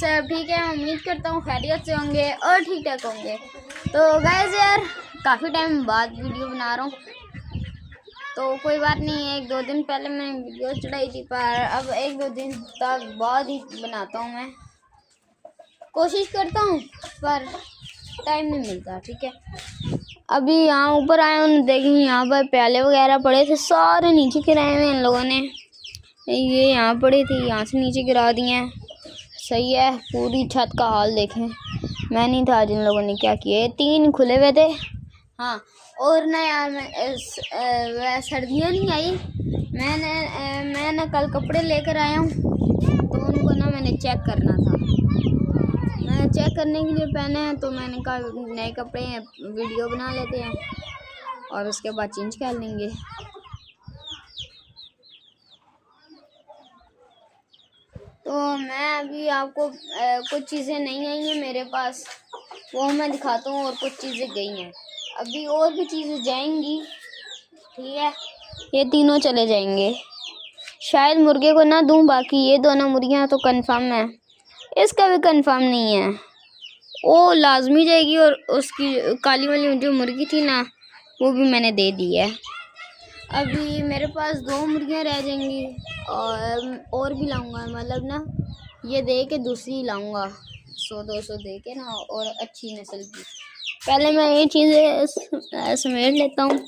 सब ठीक है, उम्मीद करता हूँ खैरियत से होंगे और ठीक ठाक होंगे। तो गाइस यार काफ़ी टाइम बाद वीडियो बना रहा हूँ, तो कोई बात नहीं है। 1-2 दिन पहले मैंने वीडियो चढ़ाई थी, पर अब 1-2 दिन तक बाद ही बनाता हूँ। मैं कोशिश करता हूँ पर टाइम नहीं मिलता। ठीक है, अभी यहाँ ऊपर आए उन्हें देखें, यहाँ पर प्याले वगैरह पड़े थे, सारे नीचे गिराए हुए इन लोगों ने। ये यहाँ पड़े थे, यहाँ से नीचे गिरा दिए हैं। सही है, पूरी छत का हाल देखें। मैं नहीं था, जिन लोगों ने क्या किए। 3 खुले हुए थे। हाँ, और ना यार मैं सर्दियाँ नहीं आई, मैंने कल कपड़े लेकर आया हूँ, तो उनको ना मैंने चेक करना था। मैंने चेक करने के लिए पहने हैं, तो मैंने कहा नए कपड़े हैं, वीडियो बना लेते हैं और उसके बाद चेंज कर लेंगे। तो मैं अभी आपको कुछ चीज़ें नहीं आई हैं मेरे पास, वो मैं दिखाता हूँ, और कुछ चीज़ें गई हैं। अभी और भी चीज़ें जाएंगी। ठीक है, ये तीनों चले जाएंगे। शायद मुर्गे को ना दूं, बाकी ये दोनों मुर्गियाँ तो कंफर्म है, इसका भी कंफर्म नहीं है। वो लाजमी जाएगी, और उसकी काली वाली जो मुर्गी थी ना, वो भी मैंने दे दी है। अभी मेरे पास 2 मुर्गियाँ रह जाएंगी, और भी लाऊंगा, मतलब ना ये दे के दूसरी लाऊंगा 100-200 दे के ना, और अच्छी नस्ल की। पहले मैं ये चीज़ें समेट लेता हूँ।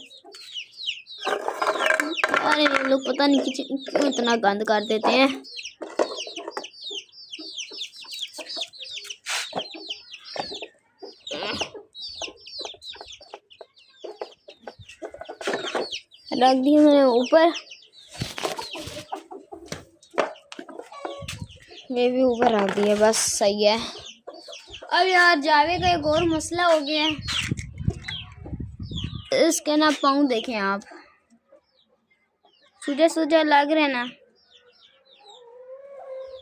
अरे ये लोग पता नहीं क्यों इतना गंद कर देते हैं। रख दिए मैंने ऊपर, ये भी ऊपर रख दिए, बस सही है। अब यार जावे का एक और मसला हो गया है, इसके ना पाँव देखें आप, सूजा लग रहे ना,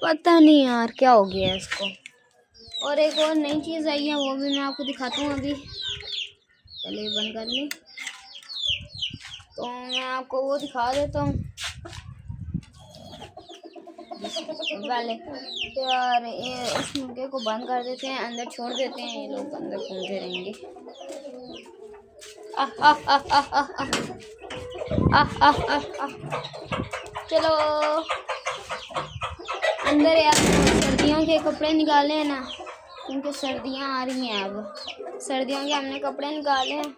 पता नहीं यार क्या हो गया है इसको। और एक और नई चीज़ आई है, वो भी मैं आपको दिखाता हूँ। अभी चलिए बंद कर ली, तो मैं आपको वो दिखा देता हूँ पहले। यार ये इस मुर्गे को बंद कर देते हैं, अंदर छोड़ देते हैं, ये लोग अंदर घूमते रहेंगे। चलो अंदर। यार सर्दियों के कपड़े निकाले हैं ना, क्योंकि सर्दियाँ आ रही हैं। अब सर्दियों के हमने कपड़े निकाले हैं,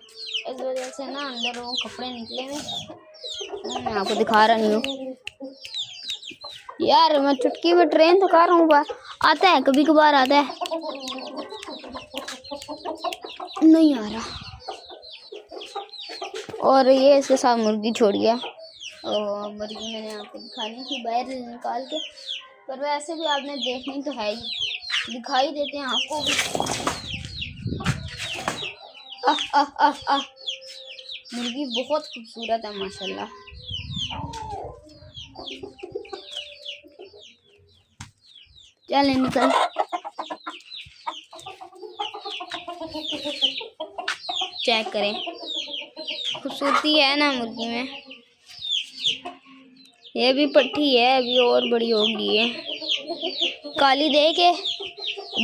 इस वजह से ना अंदर वो कपड़े निकले हुए। मैं आपको दिखा रहा नहीं हूँ यार, मैं चुटकी में ट्रेन तो कर रहा हूँ, बार आता है, कभी कभार आता है, नहीं आ रहा। और ये इसके साथ मुर्गी छोड़ गया, और मुर्गी मैंने आपको दिखानी थी बाहर निकाल के, पर वैसे भी आपने देखनी तो है ही, दिखाई देते हैं आपको भी। मुर्गी बहुत खूबसूरत है माशाल्लाह। चल निकल, चेक करें, खूबसूरती है ना मुर्गी में। ये भी पट्टी है, अभी और बड़ी होगी। है काली दे के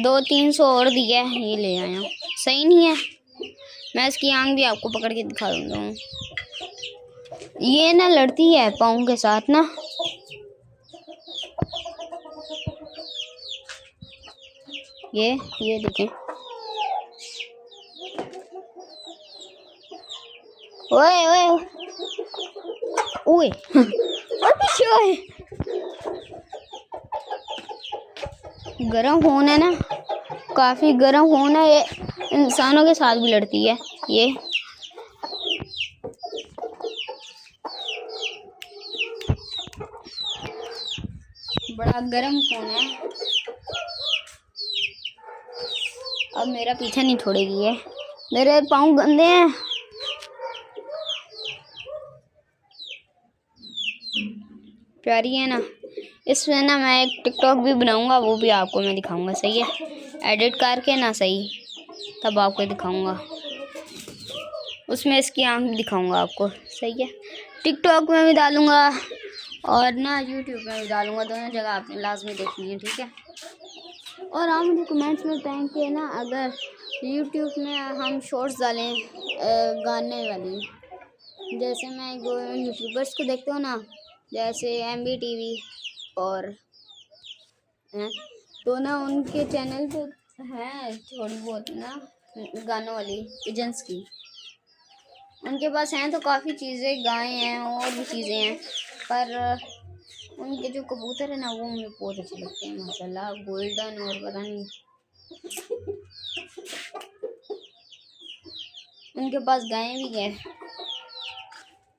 200-300 और दिया, ये ले आया। सही नहीं है, मैं इसकी आंख भी आपको पकड़ के दिखा दूंगा। ये ना लड़ती है पाँव के साथ ना, ये देखें। ओए ओए ओए और पीछे ओए, गरम खून है ना, काफ़ी गरम खून है। ये इंसानों के साथ भी लड़ती है, ये बड़ा गरम खून है। अब मेरा पीछा नहीं छोड़ेगी है, मेरे पाँव गंदे हैं। प्यारी है ना, इसमें ना मैं एक टिकटॉक भी बनाऊंगा, वो भी आपको मैं दिखाऊंगा। सही है, एडिट करके ना सही, तब आपको दिखाऊंगा, उसमें इसकी आंख भी दिखाऊंगा आपको। सही है, टिकटॉक में भी डालूंगा और ना यूट्यूब में भी डालूंगा, दोनों जगह आपने लाजमी देखनी है। ठीक है, और आप मुझे कमेंट्स में बताएं कि ना अगर यूट्यूब में हम शॉर्ट्स डालें गाने वाली, जैसे मैं यूट्यूबर्स को देखता हूँ ना, जैसे MBTV और हैं, तो ना उनके चैनल पे है थोड़ी बहुत ना गानों वाली एजेंट्स की, उनके पास हैं तो काफ़ी चीज़ें, गाय हैं और भी चीज़ें हैं, पर उनके जो कबूतर है ना वो मुझे बहुत अच्छे लगते हैं माशाल्लाह, गोल्डन और पता नहीं उनके पास गायें भी हैं।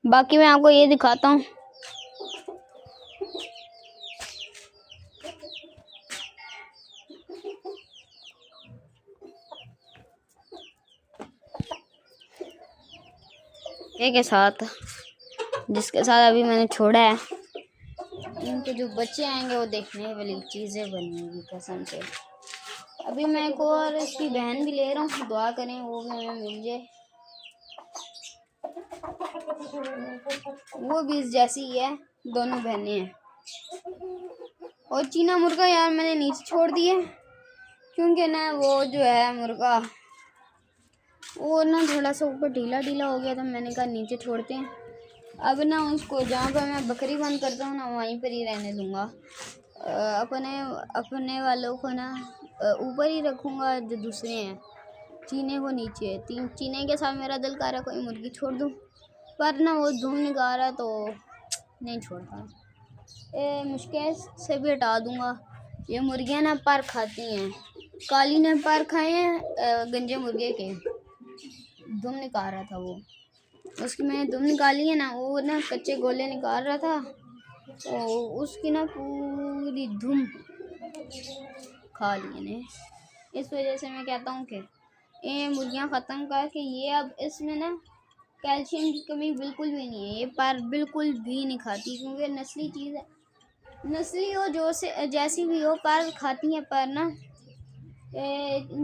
बाकी मैं आपको ये दिखाता हूँ। के साथ जिसके साथ अभी मैंने छोड़ा है, इनके जो बच्चे आएंगे वो देखने वाली चीज़ें बनेंगी कसम से। अभी मैं एक और इसकी बहन भी ले रहा हूँ, दुआ करें वो भी हमें मिल जाए। वो भी जैसी ही है, दोनों बहनें हैं। और चीना मुर्गा यार मैंने नीचे छोड़ दिया क्योंकि ना वो जो है मुर्गा वो ना थोड़ा सा ऊपर ढीला ढीला हो गया था, मैंने कहा नीचे छोड़ते हैं। अब ना उसको जहाँ पर मैं बकरी बंद करता हूँ ना वहीं पर ही रहने दूँगा। अपने वालों को ना ऊपर ही रखूँगा, जो दूसरे हैं चीने को नीचे। चीने के साथ मेरा दिल कर रहा कोई मुर्गी छोड़ दूँ, पर ना वो धूम निकाल रहा तो नहीं छोड़ता। मुश्किल से भी हटा दूँगा। ये मुर्गियाँ ना पर खाती हैं, काली ने पर खाए हैं गंजे मुर्गे के, दुम निकाल रहा था वो, उसकी मैंने दुम निकाली है ना, वो ना कच्चे गोले निकाल रहा था तो उसकी ना पूरी धुम खा ली ने। इस वजह से मैं कहता हूँ कि ये मुर्गियाँ ख़त्म करके ये अब इसमें ना कैल्शियम की कमी बिल्कुल भी नहीं है, ये पर बिल्कुल भी नहीं खाती क्योंकि नस्ली चीज़ है, नस्ली हो जो से जैसी भी हो पर खाती हैं, पर ना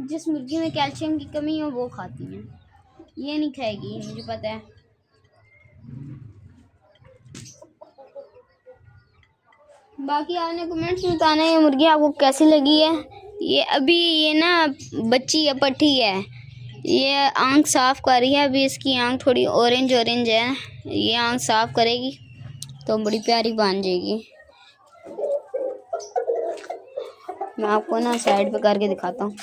जिस मुर्गी में कैल्शियम की कमी हो वो खाती हैं, ये नहीं खाएगी, मुझे पता है। बाकी आपने कमेंट्स में बताना है ये मुर्गी आपको कैसी लगी है। ये अभी ये ना बच्ची है, पट्टी है, ये आँख साफ़ कर रही है, अभी इसकी आँख थोड़ी ऑरेंज है, ये आँख साफ़ करेगी तो बड़ी प्यारी बन जाएगी। मैं आपको ना साइड पे करके दिखाता हूँ।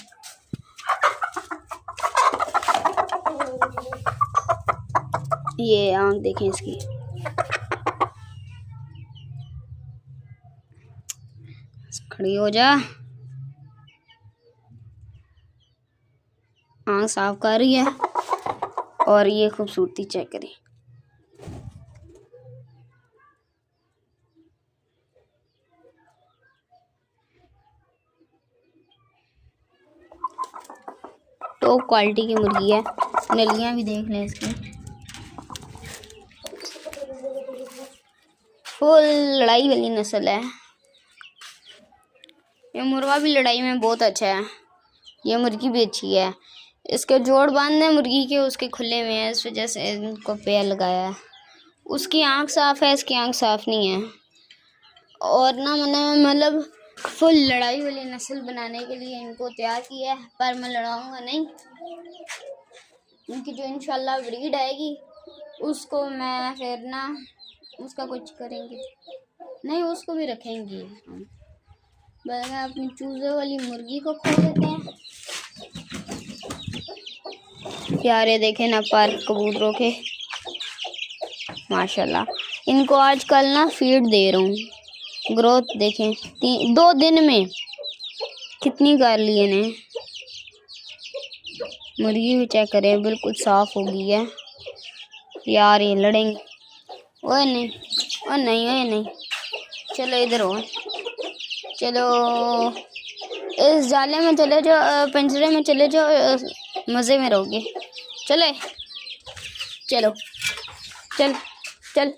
ये आँख देखें इसकी, खड़ी हो जा, आँख साफ कर रही है और ये खूबसूरती चेक करें। टॉप क्वालिटी की मुर्गी है, नलियाँ भी देख लें इसकी, फुल लड़ाई वाली नस्ल है। ये मुर्गा भी लड़ाई में बहुत अच्छा है, ये मुर्गी भी अच्छी है। इसके जोड़ बांधने मुर्गी के उसके खुले में है, इस वजह से इनको पैर लगाया है। उसकी आँख साफ़ है, इसकी आँख साफ़ नहीं है। और ना मैंने मतलब फुल लड़ाई वाली नस्ल बनाने के लिए इनको तैयार किया है, पर मैं लड़ाऊंगा नहीं। इनकी जो इंशाल्लाह ब्रीड आएगी उसको मैं फिर ना उसका कुछ करेंगे नहीं, उसको भी रखेंगे हम। बल्कि अपनी चूज़े वाली मुर्गी को खो देते हैं। प्यारे देखे ना पर कबूतरों के माशाल्लाह। इनको आजकल ना फीड दे रहा हूँ, ग्रोथ देखें 2 दिन में कितनी कर ली है ने। मुर्गी भी चेक करें, बिल्कुल साफ़ हो गई है यार। ये लड़ेंगे, ओए नहीं, ओए नहीं, ओए नहीं, चलो इधर हो, चलो इस जाले में चले जाओ, पिंजरे में चले जाओ, मज़े में रहोगे। चले चलो, चल चल,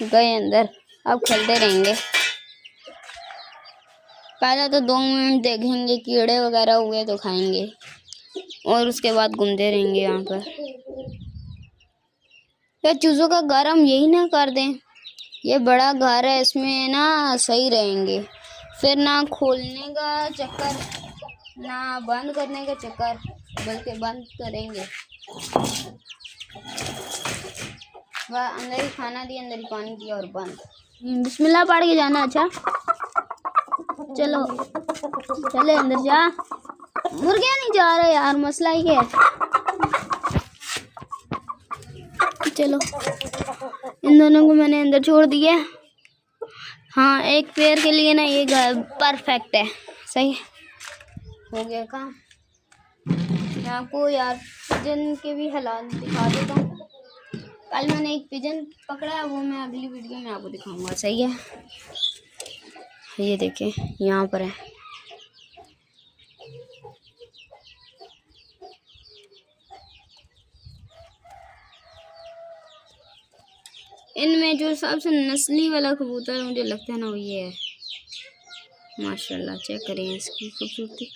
गए अंदर, अब खेलते रहेंगे। पहले तो 2 मिनट देखेंगे, कीड़े वगैरह हुए तो खाएंगे और उसके बाद घूमते रहेंगे यहाँ पर। या चूज़ों का घर हम यही ना कर दें, ये बड़ा घर है, इसमें ना सही रहेंगे। फिर ना खोलने का चक्कर ना बंद करने का चक्कर, बल्कि बंद करेंगे। वह अंदर ही खाना दिया, अंदर ही पानी दिया और बंद। बिस्मिल्लाह पढ़ के जाना। अच्छा चलो चले अंदर जा। मुर्गे नहीं जा रहे यार, मसला ही है। चलो इन दोनों को मैंने अंदर छोड़ दिया। हाँ एक पेड़ के लिए ना ये परफेक्ट है, सही हो गया काम। मैं आपको यार पिजन के भी हालात दिखा देता हूँ। कल मैंने एक पिजन पकड़ा है, वो मैं अगली वीडियो में आपको दिखाऊंगा, सही है। ये देखिए यहाँ पर है। इनमें जो सबसे नस्ली वाला कबूतर मुझे लगता है ना वो ये है। माशाल्लाह चेक करें इसकी खूबसूरती।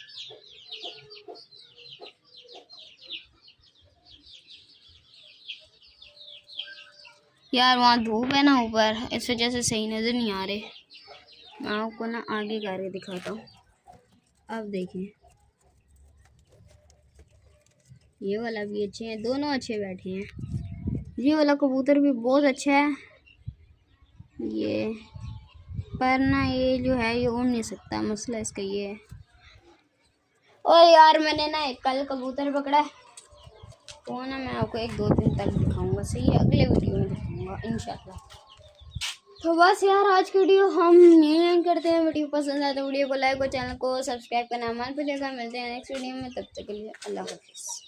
यार वहाँ धूप है ना ऊपर, इस वजह से सही नज़र नहीं आ रहे। मैं आपको ना आगे करके दिखाता हूँ। अब देखें ये वाला भी अच्छे हैं, दोनों अच्छे बैठे हैं। ये वाला कबूतर भी बहुत अच्छा है ये, पर ना ये जो है ये उड़ नहीं सकता, मसला इसका ये है। और यार मैंने ना एक कल कबूतर पकड़ा है, तो ना मैं आपको 1-2 दिन तक दिखाऊंगा, सही है, अगले वीडियो में दिखाऊंगा इंशाल्लाह। तो बस यार आज की वीडियो हम नहीं करते हैं। वीडियो पसंद आए तो वीडियो को लाइक और चैनल को सब्सक्राइब करना मत भूलिएगा। मिलते हैं नेक्स्ट वीडियो में, तब तक के लिए अल्लाह हाफिज़।